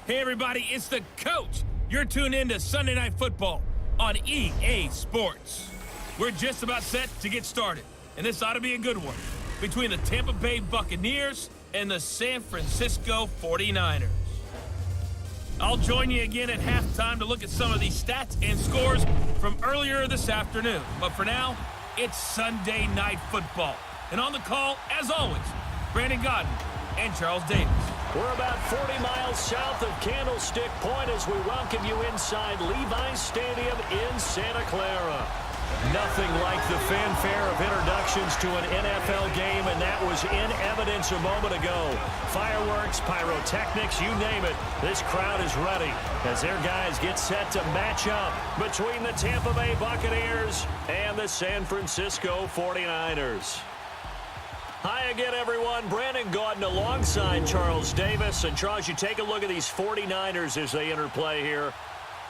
Hey everybody, it's the coach. You're tuned in to Sunday Night Football on EA Sports. We're just about set to get started, and this ought to be a good one, between the Tampa Bay Buccaneers and the San Francisco 49ers. I'll join you again at halftime to look at some of these stats and scores from earlier this afternoon. But for now, it's Sunday Night Football. And on the call, as always, Brandon Godden and Charles Davis. We're about 40 miles south of Candlestick Point as we welcome you inside Levi's Stadium in Santa Clara. Nothing like the fanfare of introductions to an NFL game, and that was in evidence a moment ago. Fireworks, pyrotechnics, you name it. This crowd is ready as their guys get set to match up between the Tampa Bay Buccaneers and the San Francisco 49ers. Hi again, everyone. Brandon Gaudin alongside Charles Davis. And, Charles, you take a look at these 49ers as they enter play here.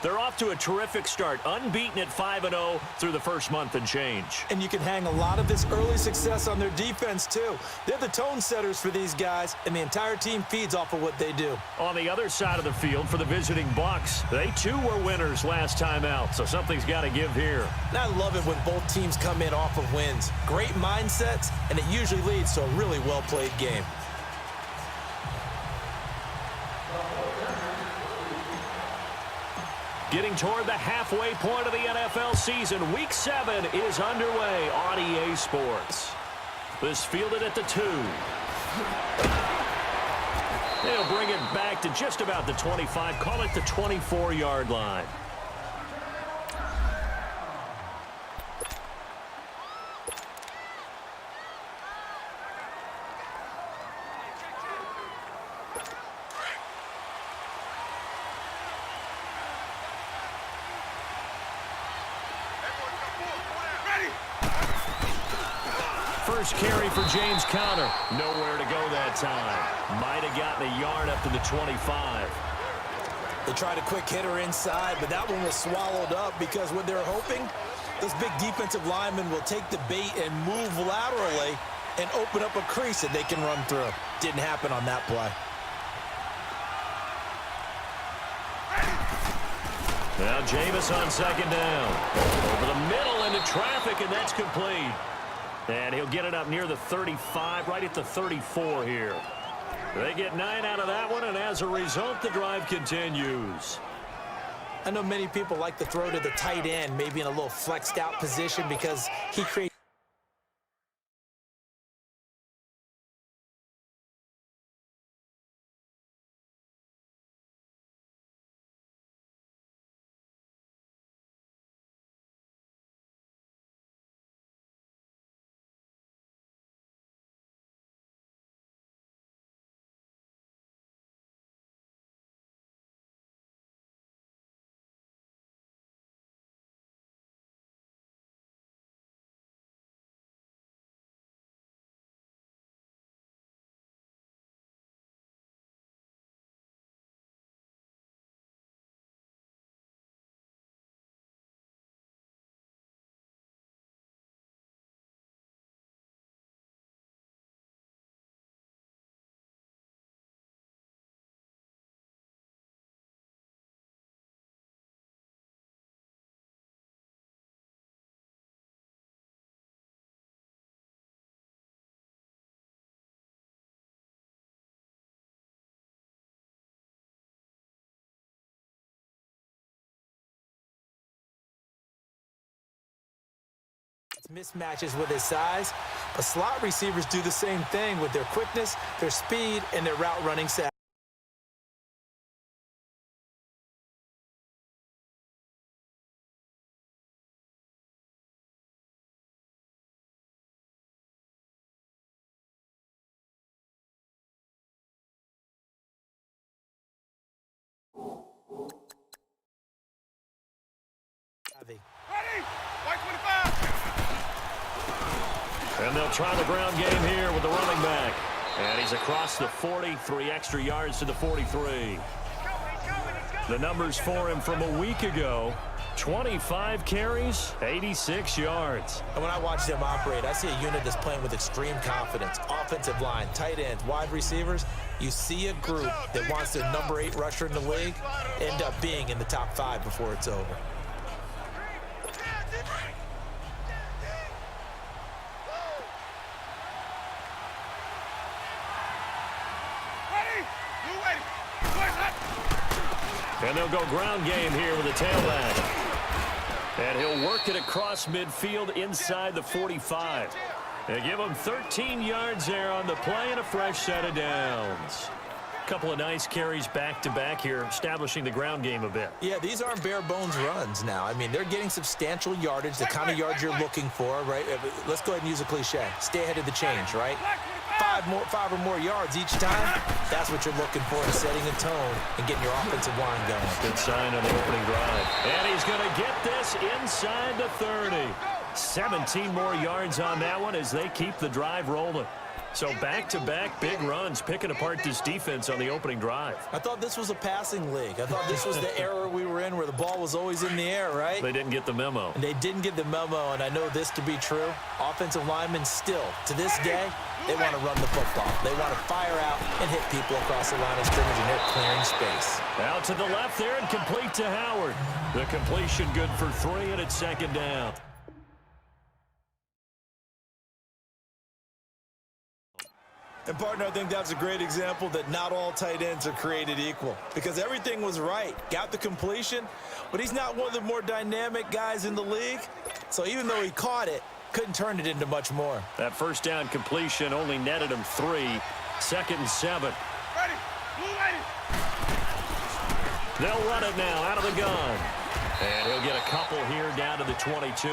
They're off to a terrific start, unbeaten at 5-0 through the first month and change. And you can hang a lot of this early success on their defense, too. They're the tone setters for these guys, and the entire team feeds off of what they do. On the other side of the field for the visiting Bucs, they, too, were winners last time out, so something's got to give here. And I love it when both teams come in off of wins. Great mindsets, and it usually leads to a really well-played game. Getting toward the halfway point of the NFL season, Week 7 is underway on EA Sports. This fielded at the 2. They'll bring it back to just about the 25, call it the 24-yard line. First carry for James Conner. Nowhere to go that time. Might have gotten a yard up to the 25. They tried a quick hitter inside, but that one was swallowed up because what they're hoping, this big defensive lineman will take the bait and move laterally and open up a crease that they can run through. Didn't happen on that play. Now Jameis on second down. Over the middle into traffic, and that's complete. And he'll get it up near the 35, right at the 34 here. They get 9 out of that one, and as a result, the drive continues. I know many people like to throw to the tight end, maybe in a little flexed out position because he creates mismatches with his size, but slot receivers do the same thing with their quickness, their speed, and their route running savvy. Ready? White 25. And they'll try the ground game here with the running back. And he's across the 40, 3 extra yards to the 43. The numbers for him from a week ago, 25 carries, 86 yards. And when I watch them operate, I see a unit that's playing with extreme confidence. Offensive line, tight ends, wide receivers, You see a group that wants their number 8 rusher in the league end up being in the top 5 before it's over. And they'll go ground game here with a tailback. And he'll work it across midfield inside the 45. They give him 13 yards there on the play and a fresh set of downs. Couple of nice carries back-to-back here, establishing the ground game a bit. Yeah, these aren't bare-bones runs now. I mean, they're getting substantial yardage, the kind of yards you're looking for, right? Let's go ahead and use a cliche. Stay ahead of the change, right? 5 or more yards each time, that's what you're looking for in setting a tone and getting your offensive line going. Good sign on the opening drive. And he's going to get this inside the 30. 17 more yards on that one as they keep the drive rolling. So back-to-back big runs, picking apart this defense on the opening drive. I thought this was a passing league. I thought this was the era we were in where the ball was always in the air, right? They didn't get the memo. And they didn't get the memo, and I know this to be true. Offensive linemen still, to this day, they want to run the football. They want to fire out and hit people across the line of scrimmage, and they're clearing space. Out to the left there and complete to Howard. The completion good for 3, and it's second down. And, partner, I think that's a great example that not all tight ends are created equal because everything was right. Got the completion, but he's not one of the more dynamic guys in the league. So even though he caught it, couldn't turn it into much more. That first down completion only netted him 3. Second and 7. Ready. Blue ready. They'll run it now out of the gun. And he'll get a couple here down to the 22.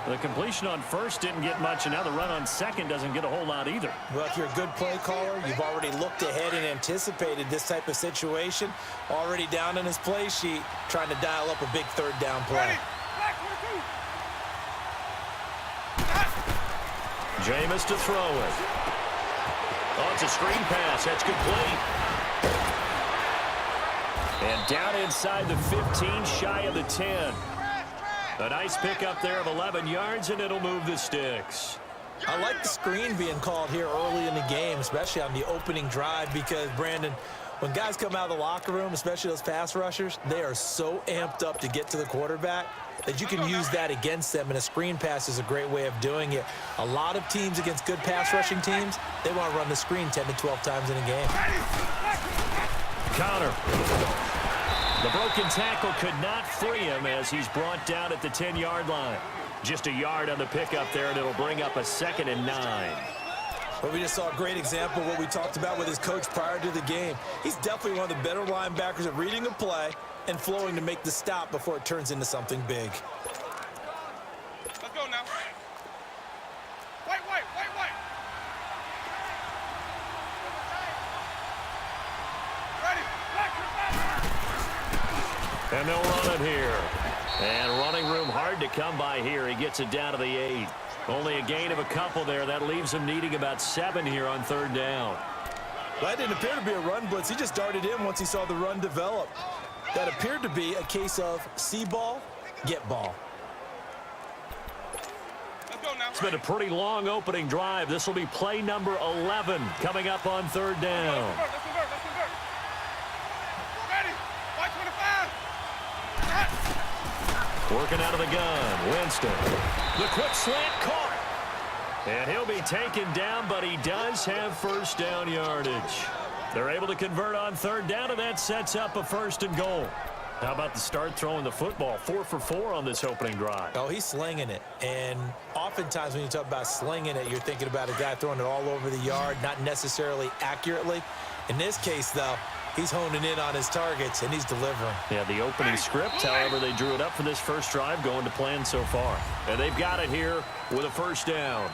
The completion on first didn't get much, and now the run on second doesn't get a whole lot either. Well, if you're a good play caller, you've already looked ahead and anticipated this type of situation. Already down on his play sheet, trying to dial up a big third down play. Jameis to throw it. Oh, it's a screen pass. That's complete. And down inside the 15, shy of the 10. A nice pickup there of 11 yards, and it'll move the sticks. I like the screen being called here early in the game, especially on the opening drive, because, Brandon, when guys come out of the locker room, especially those pass rushers, they are so amped up to get to the quarterback that you can use that against them, and a screen pass is a great way of doing it. A lot of teams against good pass rushing teams, they want to run the screen 10 to 12 times in a game. Counter. The broken tackle could not free him as he's brought down at the 10-yard line. Just a yard on the pickup there, and it'll bring up a 2nd and 9. But we just saw a great example of what we talked about with his coach prior to the game. He's definitely one of the better linebackers at reading a play and flowing to make the stop before it turns into something big. Let's go now. White. And they'll run it here. And running room hard to come by here. He gets it down to the 8. Only a gain of a couple there. That leaves him needing about 7 here on third down. Well, that didn't appear to be a run blitz. He just darted in once he saw the run develop. That appeared to be a case of see ball, get ball. Let's go now. It's been a pretty long opening drive. This will be play number 11 coming up on third down. Let's convert. Ready. White 25. Working out of the gun, Winston. The quick slant caught. And he'll be taken down, but he does have first down yardage. They're able to convert on third down, and that sets up a 1st and goal. How about the start throwing the football? 4 for 4 on this opening drive. Oh, he's slinging it. And oftentimes when you talk about slinging it, you're thinking about a guy throwing it all over the yard, not necessarily accurately. In this case, though, he's honing in on his targets, and he's delivering. Yeah, the opening script, however, they drew it up for this first drive, going to plan so far. And they've got it here with a 1st down.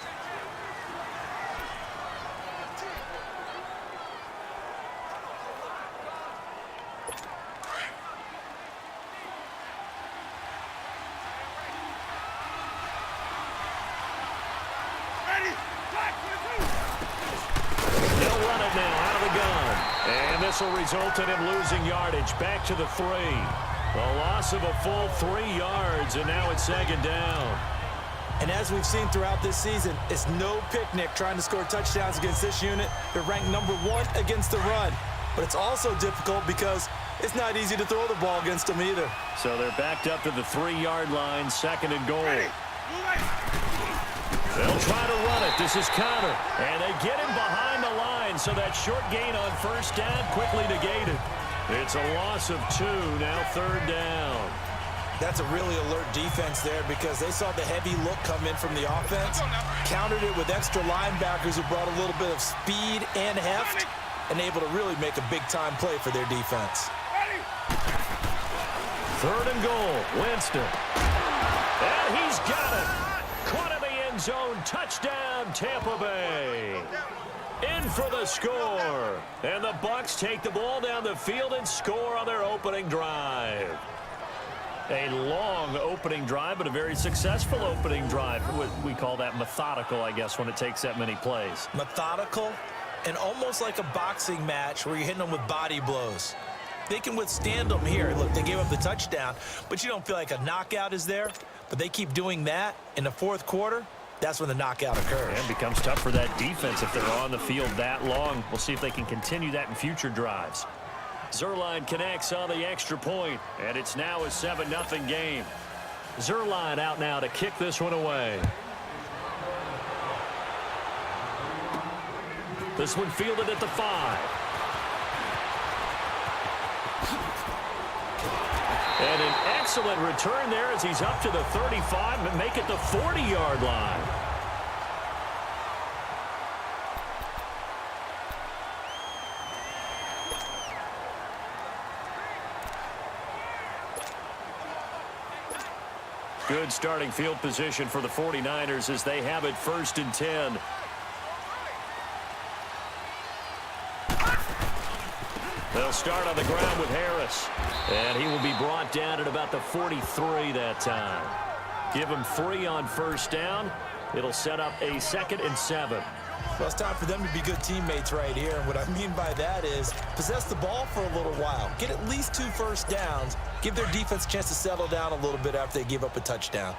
This will result in him losing yardage back to the 3. A loss of a full 3 yards, and now it's 2nd down. And as we've seen throughout this season, it's no picnic trying to score touchdowns against this unit. They're ranked #1 against the run. But it's also difficult because it's not easy to throw the ball against them either. So they're backed up to the 3-yard line, 2nd and goal. They'll try to run it. This is Connor. And they get him behind the line, so that short gain on 1st down quickly negated. It's a loss of 2, now 3rd down. That's a really alert defense there because they saw the heavy look come in from the offense, countered it with extra linebackers who brought a little bit of speed and heft, and able to really make a big-time play for their defense. 3rd and goal, Winston. And he's got it. Caught in the end zone, touchdown, Tampa Bay. In for the score. And the Bucs take the ball down the field and score on their opening drive. A long opening drive, but a very successful opening drive. We call that methodical, I guess, when it takes that many plays. Methodical and almost like a boxing match where you're hitting them with body blows. They can withstand them here. Look, they gave up the touchdown, but you don't feel like a knockout is there. But they keep doing that in the 4th quarter. That's when the knockout occurs. And it becomes tough for that defense if they're on the field that long. We'll see if they can continue that in future drives. Zuerlein connects on the extra point, and it's now a 7-0 game. Zuerlein out now to kick this one away. This one fielded at the 5. And an excellent return there as he's up to the 35 and make it the 40-yard line. Good starting field position for the 49ers as they have it 1st and 10. They'll start on the ground with Harris. And he will be brought down at about the 43 that time. Give him 3 on 1st down. It'll set up a 2nd and 7. Well, it's time for them to be good teammates right here. And what I mean by that is possess the ball for a little while. Get at least 2 first downs. Give their defense a chance to settle down a little bit after they give up a touchdown.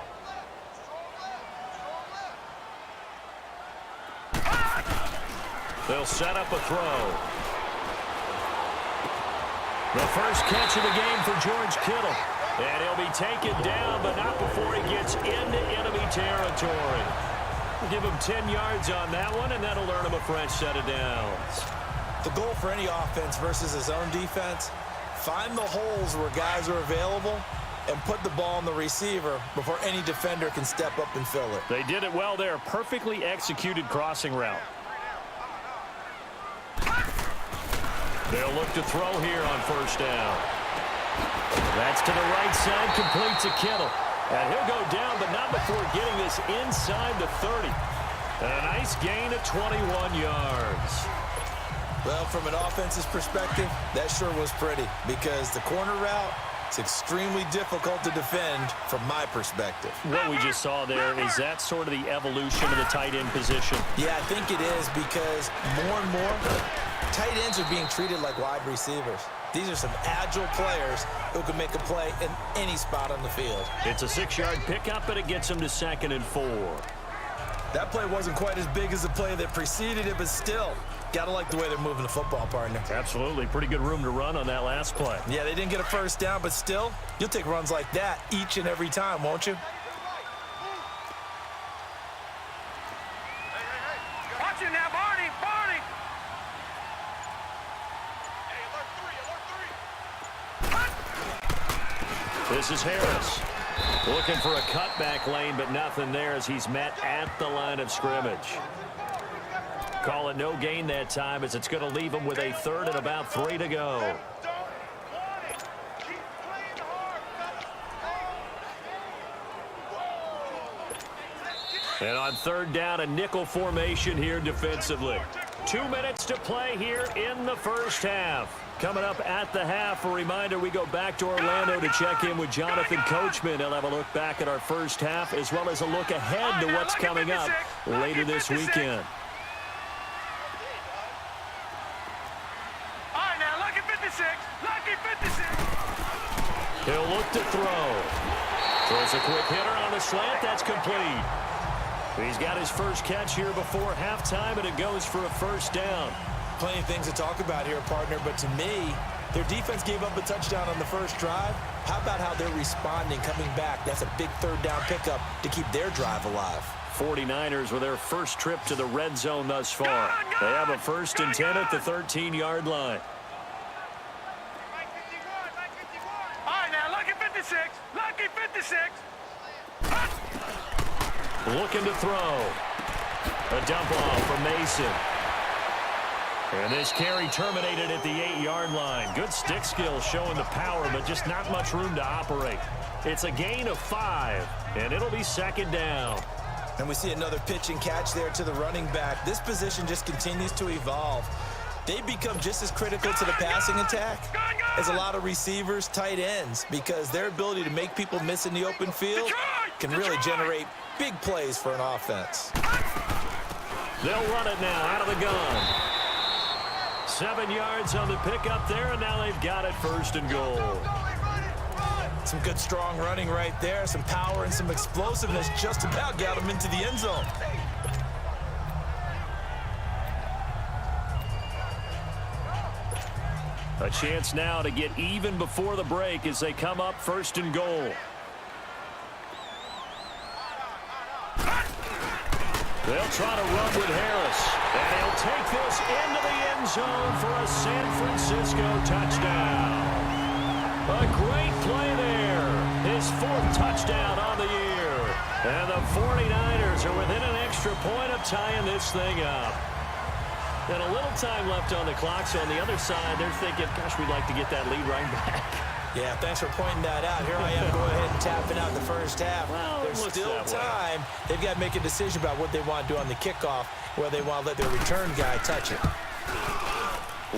They'll set up a throw. The first catch of the game for George Kittle. And he'll be taken down, but not before he gets into enemy territory. We'll give him 10 yards on that one, and that'll earn him a fresh set of downs. The goal for any offense versus his own defense, find the holes where guys are available and put the ball on the receiver before any defender can step up and fill it. They did it well there. Perfectly executed crossing route. They'll look to throw here on 1st down. That's to the right side, complete to Kittle. And he'll go down, but not before getting this inside the 30. And a nice gain of 21 yards. Well, from an offense's perspective, that sure was pretty because the corner route is extremely difficult to defend from my perspective. What we just saw there, is that sort of the evolution of the tight end position? Yeah, I think it is because more and more tight ends are being treated like wide receivers. These are some agile players who can make a play in any spot on the field. It's a 6-yard pickup, but it gets him to 2nd and 4. That play wasn't quite as big as the play that preceded it, but still, got to like the way they're moving the football, partner. Absolutely. Pretty good room to run on that last play. Yeah, they didn't get a 1st down, but still, you'll take runs like that each and every time, won't you? Watch it now, Barney! Barney! This is Harris. Looking for a cutback lane, but nothing there as he's met at the line of scrimmage. Call it no gain that time as it's going to leave him with a 3rd and about 3 to go. And on 3rd down, a nickel formation here defensively. 2 minutes to play here in the 1st half. Coming up at the half, a reminder, we go back to Orlando to check in with Jonathan Coachman. He'll have a look back at our 1st half as well as a look ahead to what's coming up later this weekend. All right, now, lucky 56. Lucky 56. He'll look to throw. Throws a quick hitter on the slant. That's complete. He's got his first catch here before halftime, and it goes for a first down. Plenty of things to talk about here, partner, but to me, their defense gave up a touchdown on the first drive. How about how they're responding, coming back? That's a big third down pickup to keep their drive alive. 49ers with their first trip to the red zone thus far. They have a 1st and 10 at the 13-yard line. All right, now, lucky 56. Lucky 56. Looking to throw. A dump off from Mason. And this carry terminated at the 8-yard line. Good stick skills showing the power, but just not much room to operate. It's a gain of 5, and it'll be 2nd down. And we see another pitch and catch there to the running back. This position just continues to evolve. They become just as critical to the passing attack as a lot of receivers, tight ends, because their ability to make people miss in the open field can really generate big plays for an offense. They'll run it now out of the gun. 7 yards on the pickup there, and now they've got it 1st and goal. Some good strong running right there, some power and some explosiveness just about got them into the end zone. A chance now to get even before the break as they come up 1st and goal. They'll try to run with Harris, and he'll take this into the end zone for a San Francisco touchdown. A great play there. His 4th touchdown on the year. And the 49ers are within an extra point of tying this thing up. And a little time left on the clock, so on the other side, they're thinking, gosh, we'd like to get that lead right back. Yeah, thanks for pointing that out. Here I am going ahead and tapping out the first half. Well, there's still time. They've got to make a decision about what they want to do on the kickoff, whether they want to let their return guy touch it.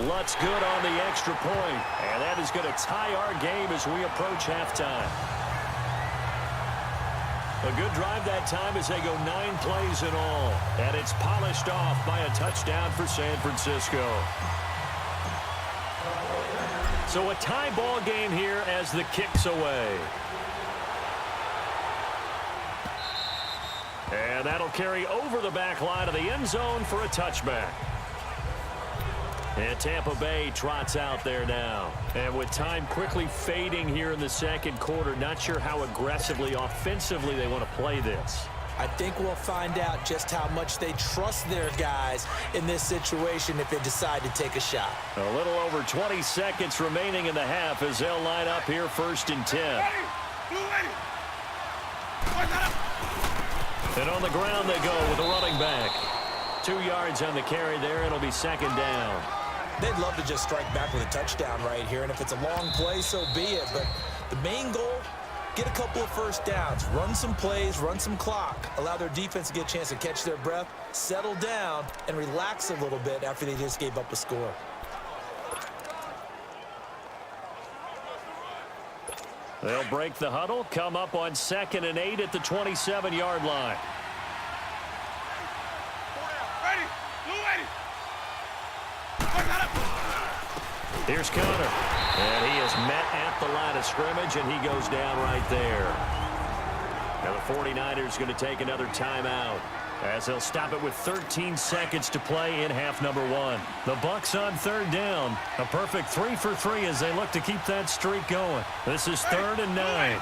Lutz good on the extra point, and that is going to tie our game as we approach halftime. A good drive that time as they go 9 plays in all, and it's polished off by a touchdown for San Francisco. So a tie ball game here as the kick's away. And that'll carry over the back line of the end zone for a touchback. And Tampa Bay trots out there now. And with time quickly fading here in the 2nd quarter, not sure how aggressively, offensively they want to play this. I think we'll find out just how much they trust their guys in this situation if they decide to take a shot. A little over 20 seconds remaining in the half as they'll line up here 1st and 10. And on the ground they go with the running back. 2 yards on the carry there. It'll be 2nd down. They'd love to just strike back with a touchdown right here, and if it's a long play, so be it. But the main goal, get a couple of first downs, run some plays, run some clock, allow their defense to get a chance to catch their breath, settle down, and relax a little bit after they just gave up a score. They'll break the huddle, come up on 2nd and 8 at the 27-yard line. Here's Connor, and he is met at the line of scrimmage, and he goes down right there. Now the 49ers going to take another timeout as they'll stop it with 13 seconds to play in half number 1. The Bucs on 3rd down. A perfect 3 for 3 as they look to keep that streak going. This is 3rd and 9.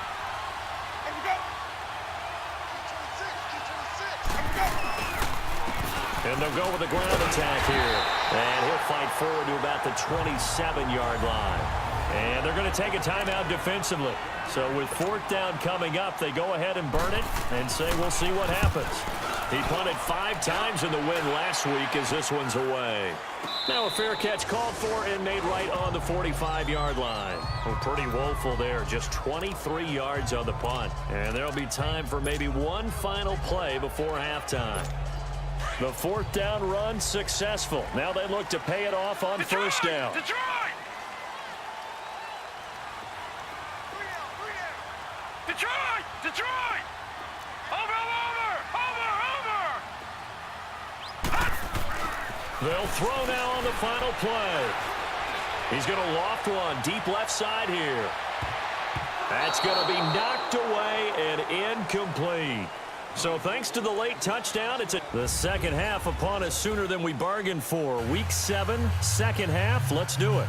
And they'll go with a ground attack here. And he'll fight forward to about the 27-yard line. And they're going to take a timeout defensively. So with 4th down coming up, they go ahead and burn it and say we'll see what happens. He punted 5 times in the win last week as this one's away. Now a fair catch called for and made right on the 45-yard line. Well, pretty woeful there. Just 23 yards on the punt. And there'll be time for maybe one final play before halftime. The 4th down run successful. Now they look to pay it off on 1st down. Detroit! Detroit! Detroit! Over! They'll throw now on the final play. He's going to loft one deep left side here. That's going to be knocked away and incomplete. So thanks to the late touchdown, it's the second half upon us sooner than we bargained for. Week 7, second half. Let's do it.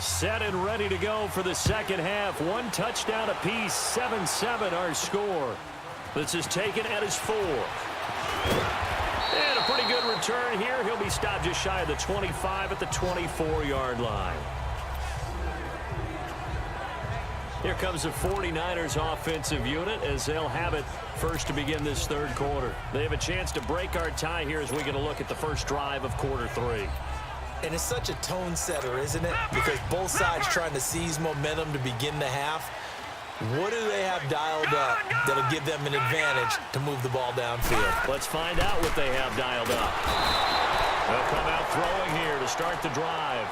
Set and ready to go for the second half. One touchdown apiece, 7-7 our score. This is taken at his 4. And a pretty good return here. He'll be stopped just shy of the 25 at the 24-yard line. Here comes the 49ers offensive unit as they'll have it first to begin this third quarter. They have a chance to break our tie here as we get a look at the first drive of quarter 3. And it's such a tone setter, isn't it? Because both sides trying to seize momentum to begin the half. What do they have dialed up that'll give them an advantage to move the ball downfield? Let's find out what they have dialed up. They'll come out throwing here to start the drive.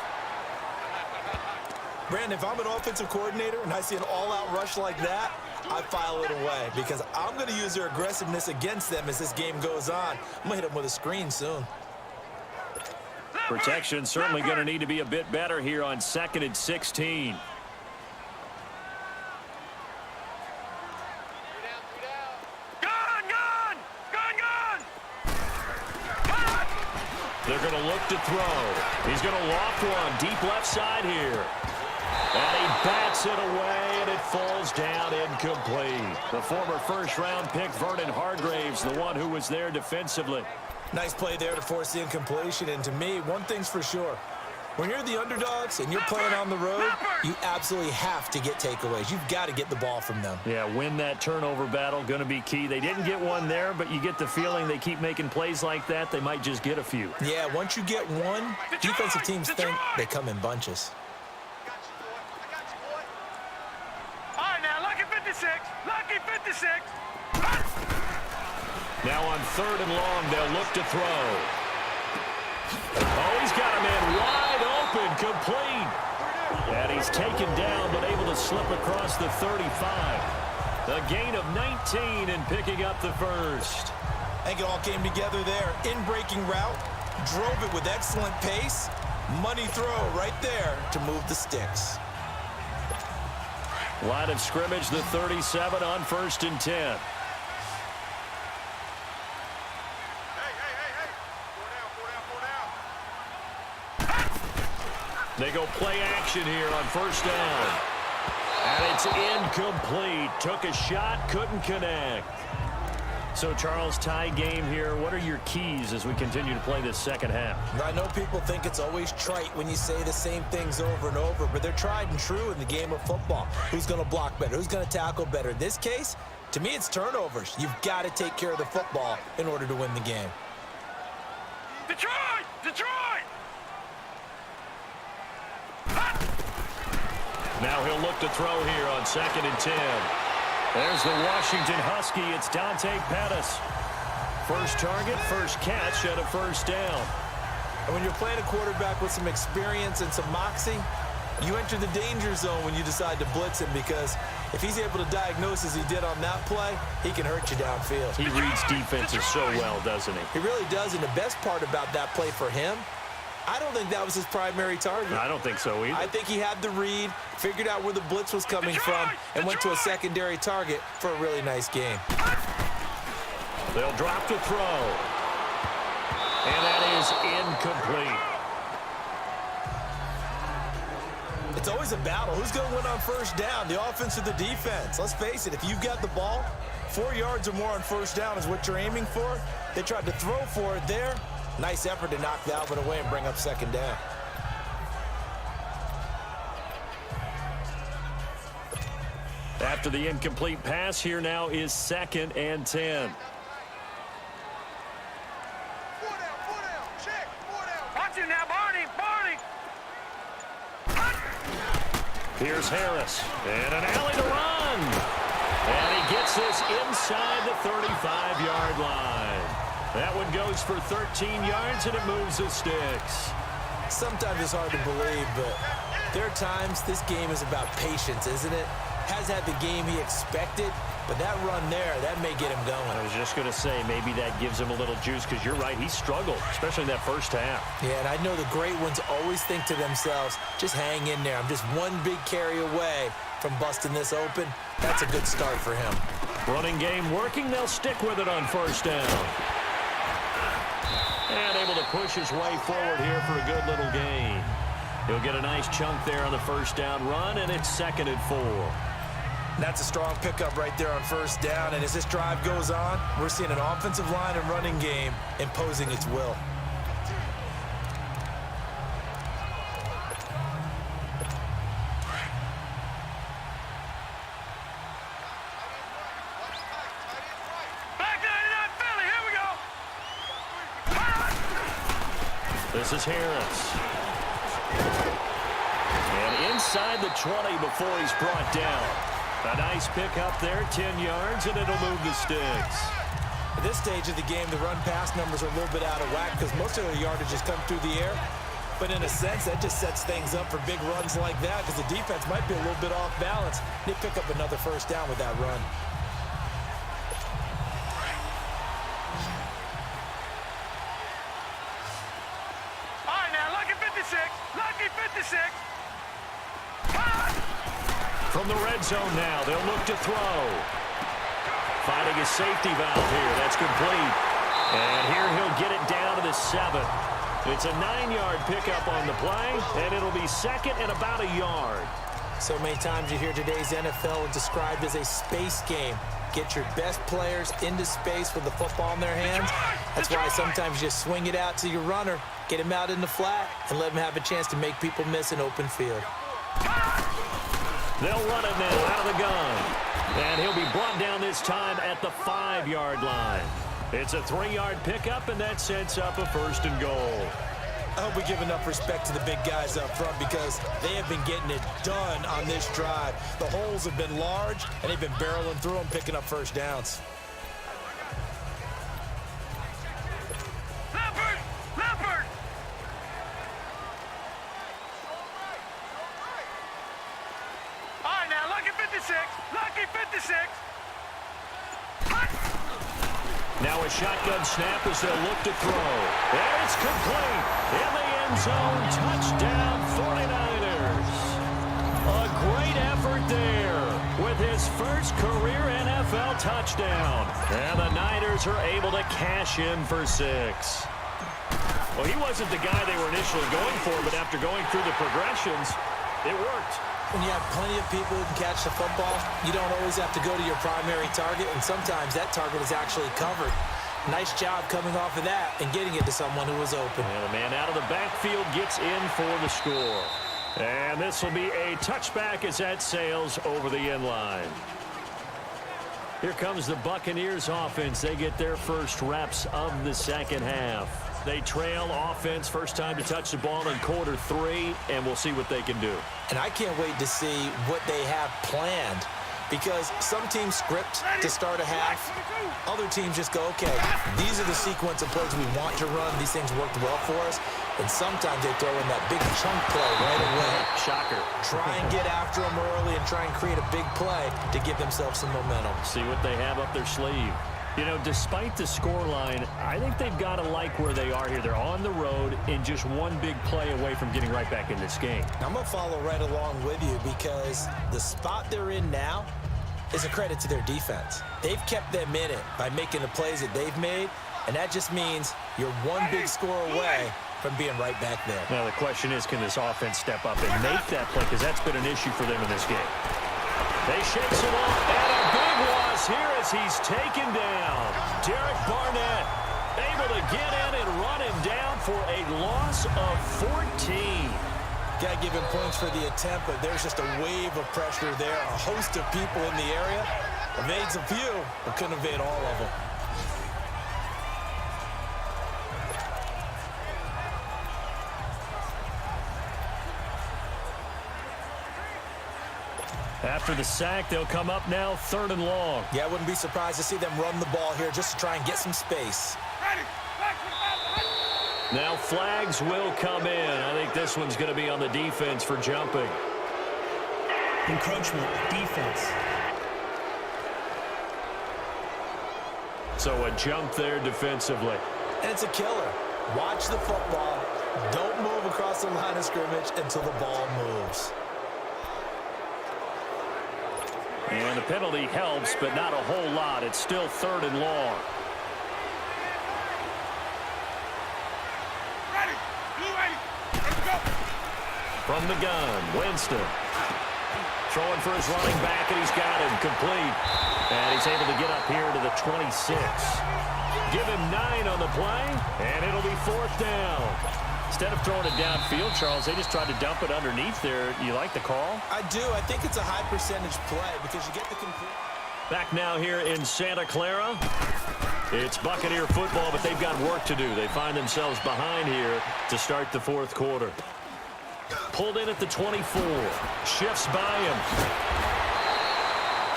Brandon, if I'm an offensive coordinator and I see an all-out rush like that, I file it away because I'm going to use their aggressiveness against them as this game goes on. I'm going to hit them with a screen soon. Protection certainly going to need to be a bit better here on 2nd and 16. They're going to look to throw. He's going to loft one deep left side here. And he bats it away, and it falls down incomplete. The former first-round pick, Vernon Hargraves, the one who was there defensively. Nice play there to force the incompletion. And to me, one thing's for sure. When you're the underdogs and you're playing on the road, you absolutely have to get takeaways. You've got to get the ball from them. Yeah, win that turnover battle, going to be key. They didn't get one there, but you get the feeling they keep making plays like that, they might just get a few. Yeah, once you get one, defensive teams think they come in bunches. All right, now, lucky 56. Lucky 56. Now on 3rd and long, they'll look to throw. Oh, he's got a man wide open, complete. And he's taken down, but able to slip across the 35. A gain of 19 and picking up the first. I think it all came together there. In-breaking route, drove it with excellent pace. Money throw right there to move the sticks. Line of scrimmage, the 37 on 1st and 10. They go play action here on 1st down. And it's incomplete. Took a shot, couldn't connect. So, Charles, tie game here. What are your keys as we continue to play this second half? I know people think it's always trite when you say the same things over and over, but they're tried and true in the game of football. Who's going to block better? Who's going to tackle better? In this case, to me, it's turnovers. You've got to take care of the football in order to win the game. Detroit! Detroit! Now he'll look to throw here on 2nd and 10. There's the Washington Husky. It's Dante Pettis. First target, first catch at a 1st down. And when you're playing a quarterback with some experience and some moxie, you enter the danger zone when you decide to blitz him, because if he's able to diagnose as he did on that play, he can hurt you downfield. He reads defenses so well, doesn't he? He really does, and the best part about that play for him, I don't think that was his primary target. I don't think so either. I think he had the read, figured out where the blitz was coming from, and went to a secondary target for a really nice game. They'll drop to throw. And that is incomplete. It's always a battle. Who's going to win on 1st down, the offense or the defense? Let's face it, if you've got the ball, 4 yards or more on 1st down is what you're aiming for. They tried to throw for it there. Nice effort to knock that one away and bring up 2nd down. After the incomplete pass, here now is 2nd and 10. Watch him now, Barney! Barney! Here's Harris. And an alley to run. And he gets this inside the 35-yard line. That one goes for 13 yards, and it moves the sticks. Sometimes it's hard to believe, but there are times this game is about patience, isn't it? Has had the game he expected, But that run there, that may get him going. I was just going to say, maybe that gives him a little juice, because you're right, he struggled, especially in that first half. Yeah, and I know the great ones always think to themselves, just hang in there. I'm just one big carry away from busting this open. That's a good start for him. Running game working. They'll stick with it on first down. And able to push his way forward here for a good little gain. He'll get a nice chunk there on the first down run, and it's 2nd and 4. That's a strong pickup right there on first down, and as this drive goes on, we're seeing an offensive line and running game imposing its will. This is Harris. And inside the 20 before he's brought down. A nice pickup there, 10 yards, and it'll move the sticks. At this stage of the game, the run-pass numbers are a little bit out of whack because most of their yardages come through the air. But in a sense, that just sets things up for big runs like that because the defense might be a little bit off balance. They pick up another first down with that run. Lucky 56. From the red zone now, they'll look to throw. Finding his safety valve here. That's complete. And here he'll get it down to the 7. It's a 9-yard pickup on the play, and it'll be 2nd and about a yard. So many times you hear today's NFL described as a space game. Get your best players into space with the football in their hands. That's why sometimes you just swing it out to your runner, get him out in the flat, and let him have a chance to make people miss an open field. They'll run it now out of the gun. And he'll be brought down this time at the 5-yard line. It's a 3-yard pickup, and that sets up a 1st and goal. I hope we give enough respect to the big guys up front because they have been getting it done on this drive. The holes have been large, and they've been barreling through them, picking up first downs. Leopard! All right, now, lucky 56. Lucky 56. Now a shotgun snap as they'll look to throw. And it's complete. In the end zone, touchdown 49ers. A great effort there with his first career NFL touchdown. And the Niners are able to cash in for 6. Well, he wasn't the guy they were initially going for, but after going through the progressions, it worked. When you have plenty of people who can catch the football, you don't always have to go to your primary target, and sometimes that target is actually covered. Nice job coming off of that and getting it to someone who was open. And the man out of the backfield gets in for the score. And this will be a touchback as that sails over the end line. Here comes the Buccaneers offense. They get their first reps of the second half. They trail offense, first time to touch the ball in quarter 3, and we'll see what they can do. And I can't wait to see what they have planned because some teams script to start a half. Other teams just go, okay, these are the sequence of plays we want to run. These things worked well for us. And sometimes they throw in that big chunk play right away. Shocker. Try and get after them early and try and create a big play to give themselves some momentum. See what they have up their sleeve. You know, despite the scoreline, I think they've got to like where they are here. They're on the road and just one big play away from getting right back in this game. I'm going to follow right along with you because the spot they're in now is a credit to their defense. They've kept them in it by making the plays that they've made, and that just means you're one big score away from being right back there. Now, the question is, can this offense step up and make that play? Because that's been an issue for them in this game. They shakes it off, and a big loss here as he's taken down. Derek Barnett able to get in and run him down for a loss of 14. Got to give him points for the attempt, but there's just a wave of pressure there. A host of people in the area. Evades a few, but couldn't evade all of them. After the sack, they'll come up now 3rd and long. Yeah, I wouldn't be surprised to see them run the ball here just to try and get some space. Now flags will come in. I think this one's going to be on the defense for jumping. Encroachment, defense. So a jump there defensively. And it's a killer. Watch the football. Don't move across the line of scrimmage until the ball moves. And the penalty helps, but not a whole lot. It's still 3rd and long. Ready. You ready. Let's go. From the gun, Winston. Throwing for his running back, and he's got him complete. And he's able to get up here to the 26. Give him 9 on the play, and it'll be 4th down. Instead of throwing it downfield, Charles, they just tried to dump it underneath there. You like the call? I do. I think it's a high percentage play because you get the complete. Back now here in Santa Clara. It's Buccaneer football, but they've got work to do. They find themselves behind here to start the 4th quarter. Pulled in at the 24. Shifts by him.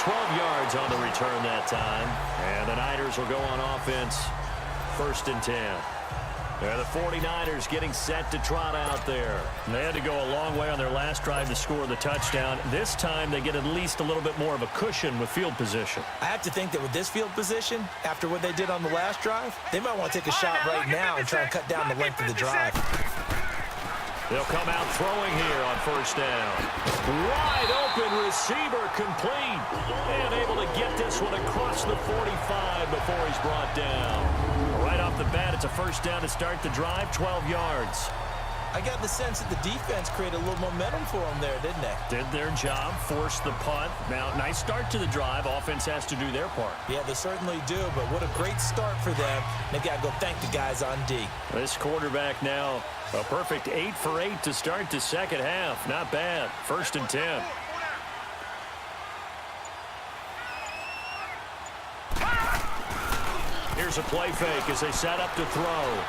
12 yards on the return that time. And the Niners will go on offense. 1st and 10. The 49ers getting set to trot out there. And they had to go a long way on their last drive to score the touchdown. This time they get at least a little bit more of a cushion with field position. I have to think that with this field position, after what they did on the last drive, they might want to take a shot right now and try and cut down the length of the drive. They'll come out throwing here on 1st down. Wide open receiver complete. And able to get this one across the 45 before he's brought down. Right off the bat, it's a 1st down to start the drive, 12 yards. I got the sense that the defense created a little momentum for them there, didn't they? Did their job, forced the punt. Now, nice start to the drive. Offense has to do their part. Yeah, they certainly do, but what a great start for them. They've got to go thank the guys on D. This quarterback now, a perfect 8 for 8 to start the 2nd half. Not bad. 1st and 10. Here's a play fake as they set up to throw.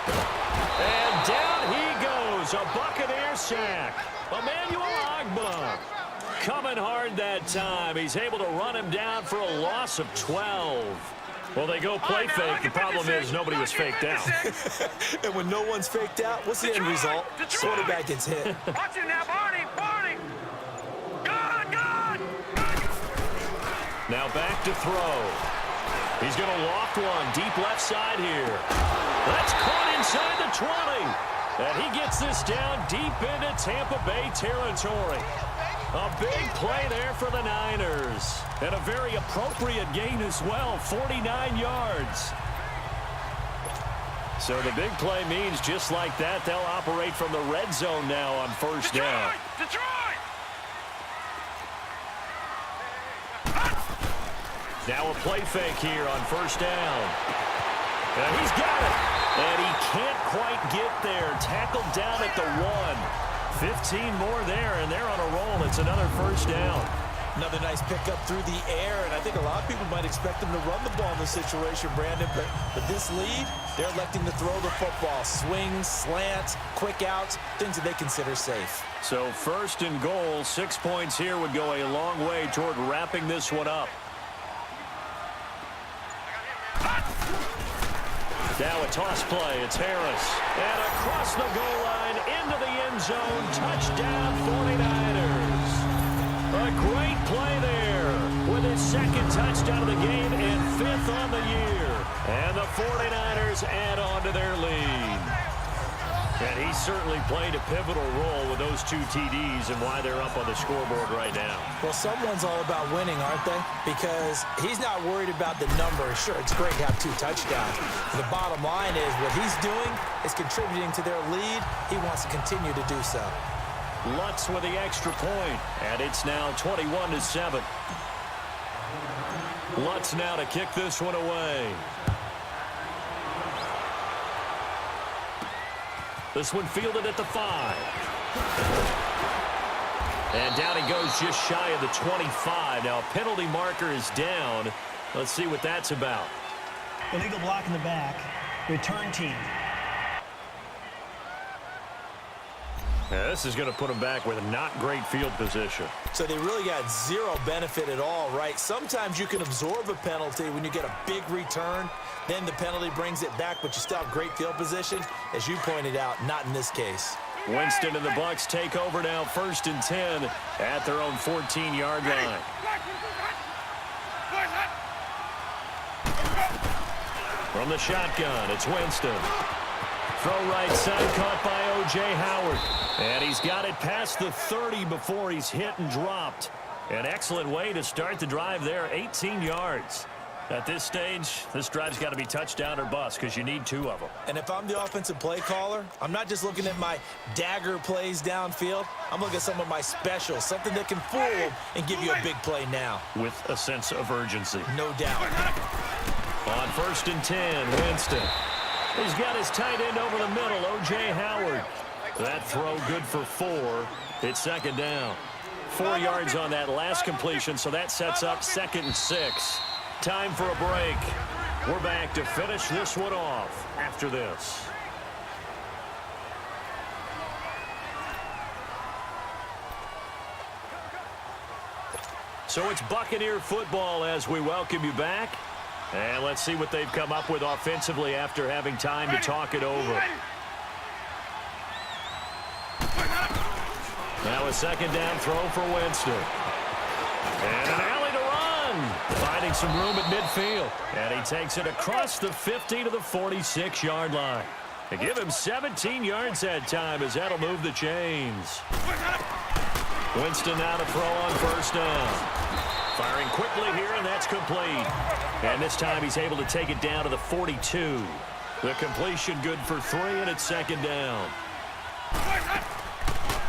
And down he goes. A Buccaneer sack. Emmanuel Ogbah coming hard that time. He's able to run him down for a loss of 12. Well, they go play fake. The problem is nobody was faked out. And when no one's faked out, what's the end result? Quarterback gets hit. Watch him now, Barney. Barney. God. Now back to throw. He's going to loft one deep left side here. That's caught inside the 20. And he gets this down deep into Tampa Bay territory. A big play there for the Niners. And a very appropriate gain as well, 49 yards. So the big play means just like that, they'll operate from the red zone now on 1st down. Detroit! Now a play fake here on 1st down. And he's got it. And he can't quite get there. Tackled down at the 1. 15 more there, and they're on a roll. It's another 1st down. Another nice pickup through the air, and I think a lot of people might expect them to run the ball in this situation, Brandon, but with this lead, they're electing to throw the football. Swings, slants, quick outs, things that they consider safe. So 1st and goal, 6 points here would go a long way toward wrapping this one up. Now a toss play. It's Harris. And across the goal line into the end zone. Touchdown 49ers. A great play there with his 2nd touchdown of the game and 5th on the year. And the 49ers add on to their lead. And he certainly played a pivotal role with those 2 TDs and why they're up on the scoreboard right now. Well, someone's all about winning, aren't they? Because he's not worried about the number. Sure, it's great to have 2 touchdowns. The bottom line is what he's doing is contributing to their lead. He wants to continue to do so. Lutz with the extra point, and it's now 21-7. Lutz now to kick this one away. This one fielded at the 5. And down he goes just shy of the 25. Now a penalty marker is down. Let's see what that's about. Illegal block in the back. Return team. Yeah, this is going to put them back with not great field position. So they really got zero benefit at all, right? Sometimes you can absorb a penalty when you get a big return. Then the penalty brings it back, but you still have great field position. As you pointed out, not in this case. Winston and the Bucs take over now, 1st and 10 at their own 14-yard line. From the shotgun, it's Winston. Throw right side, caught by O.J. Howard. And he's got it past the 30 before he's hit and dropped. An excellent way to start the drive there, 18 yards. At this stage, this drive's got to be touchdown or bust because you need 2 of them. And if I'm the offensive play caller, I'm not just looking at my dagger plays downfield. I'm looking at some of my specials, something that can fool them and give you a big play now. With a sense of urgency. No doubt. On 1st and 10, Winston. He's got his tight end over the middle, O.J. Howard. That throw good for 4. It's 2nd down. 4 yards on that last completion, so that sets up 2nd and 6. Time for a break. We're back to finish this one off after this. So it's Buccaneer football as we welcome you back. And let's see what they've come up with offensively after having time to talk it over. Now a 2nd down throw for Winston. And an alley to run. Finding some room at midfield. And he takes it across the 50 to the 46-yard line. They give him 17 yards that time as that'll move the chains. Winston now to throw on 1st down. Firing quickly here, and that's complete. And this time he's able to take it down to the 42. The completion good for 3, and it's 2nd down.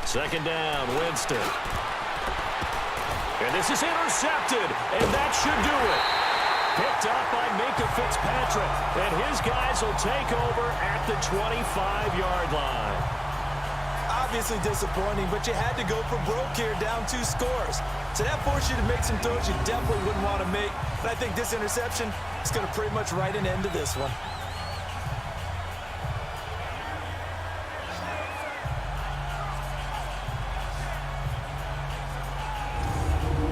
2nd down, Winston. And this is intercepted, and that should do it. Picked up by Minka Fitzpatrick, and his guys will take over at the 25-yard line. Obviously disappointing, but you had to go for broke here, down 2 scores. So that forced you to make some throws you definitely wouldn't want to make. But I think this interception is going to pretty much write an end to this one.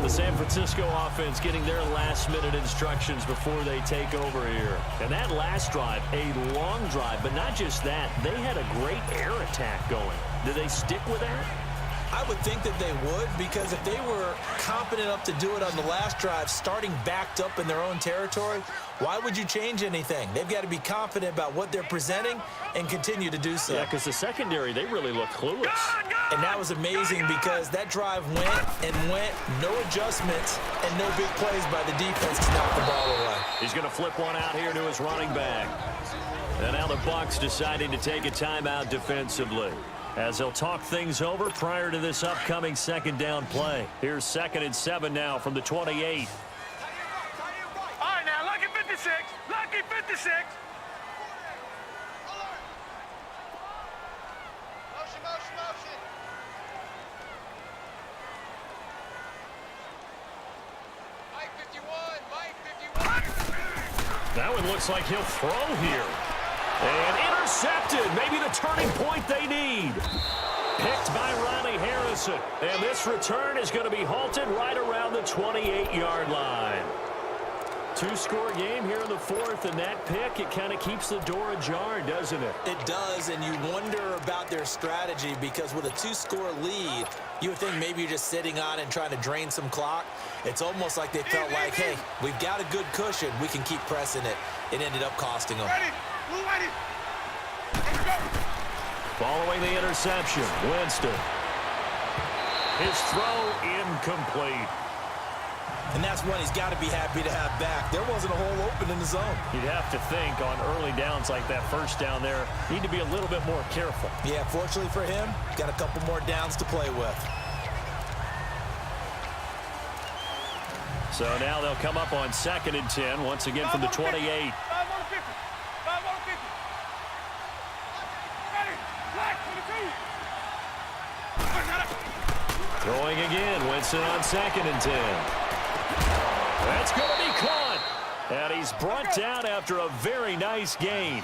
The San Francisco offense getting their last-minute instructions before they take over here. And that last drive, a long drive, but not just that. They had a great air attack going. Do they stick with that? I would think that they would, because if they were confident enough to do it on the last drive, starting backed up in their own territory, why would you change anything? They've got to be confident about what they're presenting and continue to do so. Yeah, because the secondary, they really look clueless. And that was amazing because that drive went, no adjustments, and no big plays by the defense to knock the ball away. He's going to flip one out here to his running back. And now the Bucs deciding to take a timeout defensively, as they'll talk things over prior to this upcoming 2nd down play. Here's 2nd and 7 now from the 28. All right, now, lucky 56. Lucky 56. Motion, motion, motion. Mike 51, Mike 51. That one looks like he'll throw here. And intercepted. Maybe the turning point they need. Picked by Riley Harrison. And this return is going to be halted right around the 28-yard line. 2-score game here in the 4th, and that pick, it kind of keeps the door ajar, doesn't it? It does, and you wonder about their strategy, because with a 2-score lead, you would think maybe you're just sitting on it and trying to drain some clock. It's almost like they felt like, hey, we've got a good cushion. We can keep pressing it. It ended up costing them. Following the interception, Winston. His throw incomplete. And that's one he's got to be happy to have back. There wasn't a hole open in the zone. You'd have to think on early downs like that 1st down there, need to be a little bit more careful. Yeah, fortunately for him, got a couple more downs to play with. So now they'll come up on 2nd and 10, once again from the 28. Throwing again, Winston on 2nd and 10. That's going to be caught. And he's brought down after a very nice gain.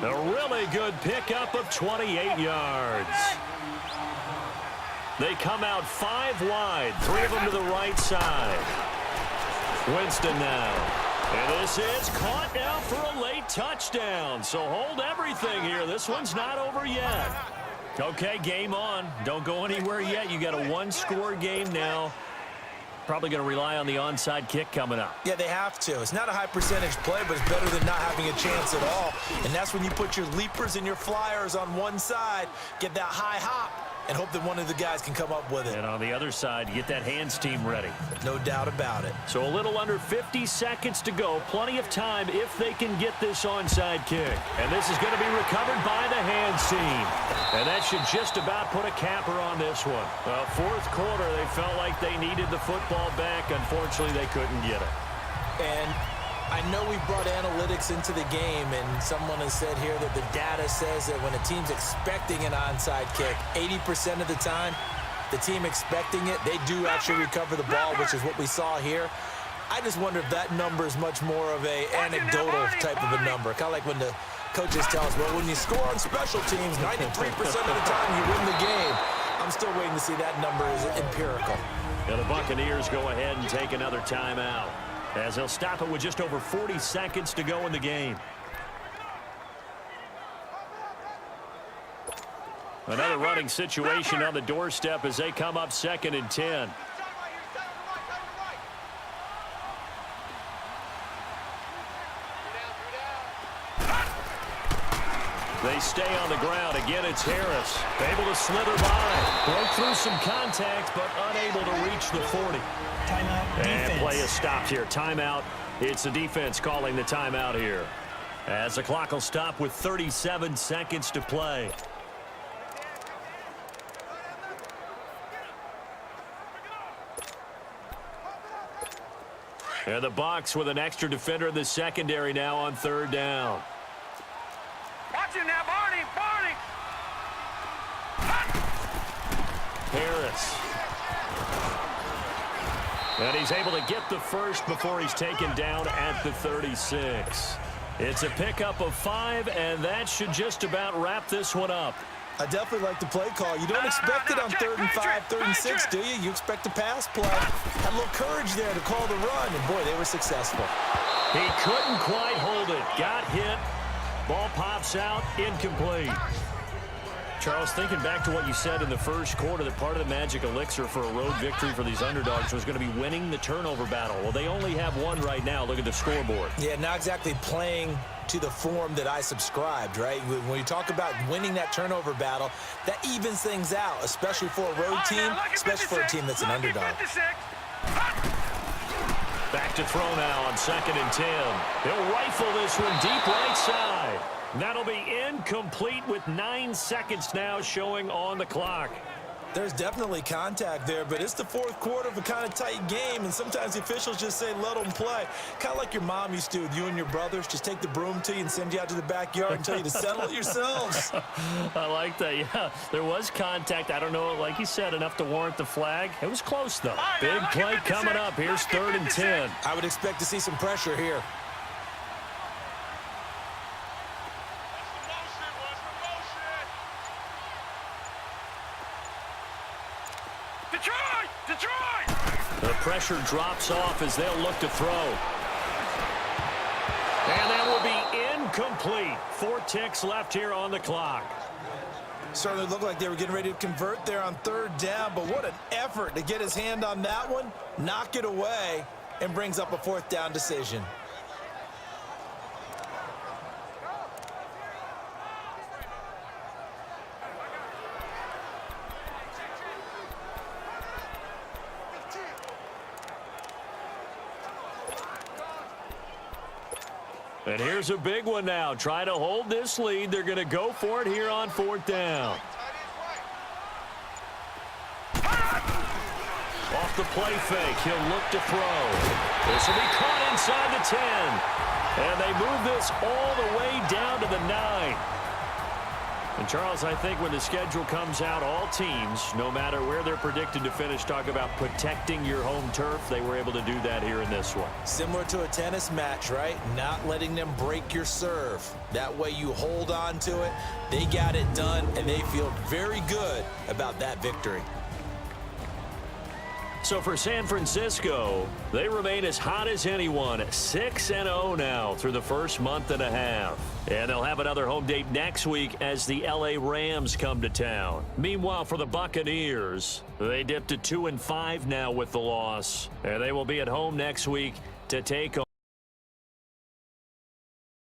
A really good pickup of 28 yards. They come out 5 wide, 3 of them to the right side. Winston now. And this is caught now for a late touchdown. So hold everything here. This one's not over yet. Okay, game on. Don't go anywhere yet. You got a 1-score game now. Probably going to rely on the onside kick coming up. Yeah, they have to. It's not a high percentage play, but it's better than not having a chance at all. And that's when you put your leapers and your flyers on one side, get that high hop, and hope that one of the guys can come up with it. And on the other side, you get that hands team ready. No doubt about it. So a little under 50 seconds to go. Plenty of time if they can get this onside kick. And this is going to be recovered by the hands team. And that should just about put a capper on this one. Well, fourth quarter, they felt like they needed the football back. Unfortunately, they couldn't get it. And I know we brought analytics into the game, and someone has said here that the data says that when a team's expecting an onside kick, 80% of the time, the team expecting it, they do actually recover the ball, which is what we saw here. I just wonder if that number is much more of a anecdotal type of a number, kind of like when the coaches tell us, well, when you score on special teams, 93% of the time you win the game. I'm still waiting to see that number is empirical. Now the Buccaneers go ahead and take another timeout, as they'll stop it with just over 40 seconds to go in the game. Another running situation on the doorstep as they come up 2nd and 10. They stay on the ground. Again, it's Harris. Able to slither by. Broke through some contact, but unable to reach the 40. Timeout, defense. And play is stopped here. Timeout. It's the defense calling the timeout here, as the clock will stop with 37 seconds to play. And the Bucs with an extra defender in the secondary now on 3rd down. Watch him now, Barney! Barney! Harris. And he's able to get the first before he's taken down at the 36. It's a pickup of 5, and that should just about wrap this one up. I definitely like the play call. You don't expect it on 3rd and 5, 3rd and 6, do you? You expect a pass play. Had a little courage there to call the run, and boy, they were successful. He couldn't quite hold it. Got hit. Ball pops out, incomplete. Charles, thinking back to what you said in the first quarter, that part of the magic elixir for a road victory for these underdogs was going to be winning the turnover battle. Well, they only have one right now. Look at the scoreboard. Yeah, not exactly playing to the form that I subscribed, right? When you talk about winning that turnover battle, that evens things out, especially for a road team, especially for a team that's an underdog. Back to throw now on 2nd and 10. He'll rifle this one deep right side. That'll be incomplete with 9 seconds now showing on the clock. There's definitely contact there, but it's the fourth quarter of a kind of tight game, and sometimes the officials just say, let them play. Kind of like your mom used to with you and your brothers. Just take the broom to you and send you out to the backyard and tell you to settle it yourselves. I like that, yeah. There was contact. I don't know, like you said, enough to warrant the flag. It was close, though. Big play coming up. Here's 3rd and 10. I would expect to see some pressure here. The pressure drops off as they'll look to throw. And that will be incomplete. 4 ticks left here on the clock. Certainly looked like they were getting ready to convert there on 3rd down, but what an effort to get his hand on that one, knock it away, and brings up a 4th down decision. And here's a big one now. Trying to hold this lead. They're going to go for it here on 4th down. Off the play fake, he'll look to throw. This will be caught inside the 10. And they move this all the way down to the 9. And, Charles, I think when the schedule comes out, all teams, no matter where they're predicted to finish, talk about protecting your home turf. They were able to do that here in this one. Similar to a tennis match, right? Not letting them break your serve. That way you hold on to it. They got it done, and they feel very good about that victory. So for San Francisco, they remain as hot as anyone, 6-0 now through the first month and a half. And they'll have another home date next week as the LA Rams come to town. Meanwhile, for the Buccaneers, they dipped to 2-5 now with the loss. And they will be at home next week to take on